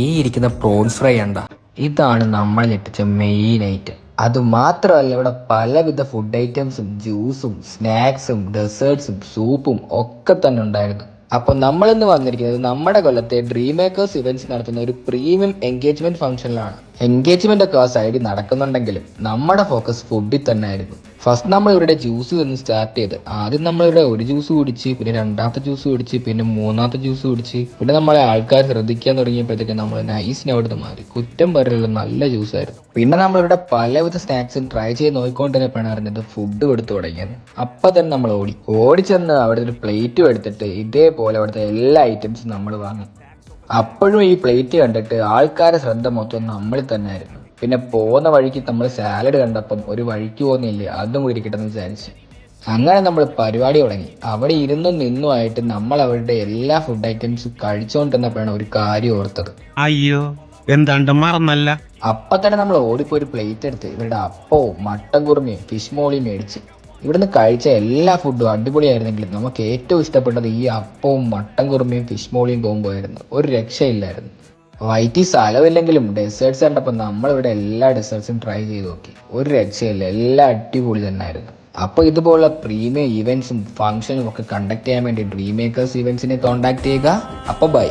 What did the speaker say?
ഈ ഇരിക്കുന്ന prawns fry ഉണ്ട, ഇതാണ് നമ്മൾ ഞെട്ടിച്ച മെയിൻ ഐറ്റം. അതുമാത്രമല്ല, ഇവിടെ പലവിധ ഫുഡ് ഐറ്റംസും ജ്യൂസും സ്നാക്സും ഡെസേർട്സും സൂപ്പും ഒക്കെ തന്നെ ഉണ്ടായിരുന്നു. അപ്പോൾ നമ്മളിന്ന് വന്നിരിക്കുന്നത് നമ്മുടെ കൊല്ലത്തെ ഡ്രീം മേക്കേഴ്സ് ഇവന്റ്സ് നടത്തുന്ന ഒരു പ്രീമിയം എൻഗേജ്മെന്റ് ഫംഗ്ഷനിലാണ്. എൻഗേജ്മെന്റ് ഒക്കെ ആ സൈഡിൽ നടക്കുന്നുണ്ടെങ്കിലും നമ്മുടെ ഫോക്കസ് ഫുഡിൽ തന്നെ ആയിരുന്നു. ഫസ്റ്റ് നമ്മൾ ഇവിടെ ജ്യൂസ് നിന്ന് സ്റ്റാർട്ട് ചെയ്ത് ആദ്യം നമ്മളിവിടെ ഒരു ജ്യൂസ് കുടിച്ച്, പിന്നെ രണ്ടാമത്തെ ജ്യൂസ് കുടിച്ച്, പിന്നെ മൂന്നാമത്തെ ജ്യൂസ് കുടിച്ച്, പിന്നെ നമ്മളെ ആൾക്കാർ ശ്രദ്ധിക്കാൻ തുടങ്ങിയപ്പോഴത്തേക്ക് നമ്മൾ നൈസിന് അവിടുന്ന് മാറി. കുറ്റം പറയുള്ള നല്ല ജ്യൂസ് ആയിരുന്നു. പിന്നെ നമ്മളിവിടെ പലവിധ സ്നാക്സും ട്രൈ ചെയ്ത് നോക്കിക്കൊണ്ടിരുന്നപ്പോഴാണ് അറിഞ്ഞത് ഫുഡ് കൊടുത്തു തുടങ്ങിയത്. അപ്പം തന്നെ നമ്മൾ ഓടിച്ചെന്ന് അവിടെ ഒരു പ്ലേറ്റും എടുത്തിട്ട് ഇതേപോലെ അവിടുത്തെ എല്ലാ ഐറ്റംസും നമ്മൾ വാങ്ങി. അപ്പോഴും ഈ പ്ലേറ്റ് കണ്ടിട്ട് ആൾക്കാരെ ശ്രദ്ധ മൊത്തം നമ്മളിൽ തന്നെ ആയിരുന്നു. പിന്നെ പോകുന്ന വഴിക്ക് നമ്മൾ സാലഡ് കണ്ടപ്പം ഒരു വഴിക്ക് പോകുന്നില്ലേ, അതും കൂടി ഇരിക്കട്ടെ എന്ന് വിചാരിച്ചു. അങ്ങനെ നമ്മൾ പരിപാടി തുടങ്ങി. അവിടെ ഇരുന്നും നിന്നുമായിട്ട് നമ്മൾ അവരുടെ എല്ലാ ഫുഡ് ഐറ്റംസും കഴിച്ചുകൊണ്ടിരുന്നപ്പോഴാണ് ഒരു കാര്യം ഓർത്തത്. അയ്യോ, എന്താണ്ട് മറന്നല്ല. അപ്പം തന്നെ നമ്മൾ ഓടിപ്പോയി ഒരു പ്ലേറ്റ് എടുത്ത് ഇവരുടെ അപ്പവും മട്ടൻ കുറുമയും ഫിഷ് മോളിയും മേടിച്ച്. ഇവിടുന്ന് കഴിച്ച എല്ലാ ഫുഡും അടിപൊളിയായിരുന്നെങ്കിലും നമുക്ക് ഏറ്റവും ഇഷ്ടപ്പെട്ടത് ഈ അപ്പവും മട്ടൻ കുറുമയും ഫിഷ് മോളിയും കോംബോ ആയിരുന്നു. ഒരു രക്ഷയില്ലായിരുന്നു. വയറ്റി സ്ഥലമില്ലെങ്കിലും ഡെസേർട്സ് കണ്ടപ്പോൾ നമ്മളിവിടെ എല്ലാ ഡെസേർട്സും ട്രൈ ചെയ്ത് നോക്കി. ഒരു രക്ഷയില്ല, എല്ലാം അടിപൊളി തന്നെ ആയിരുന്നു. അപ്പോൾ ഇതുപോലുള്ള പ്രീമിയം ഇവൻറ്റ്സും ഫംഗ്ഷനും ഒക്കെ കണ്ടക്ട് ചെയ്യാൻ വേണ്ടി ഡ്രീം മേക്കേഴ്സ് ഇവൻറ്റ്സിനെ കോൺടാക്ട് ചെയ്യുക. അപ്പോൾ ബൈ.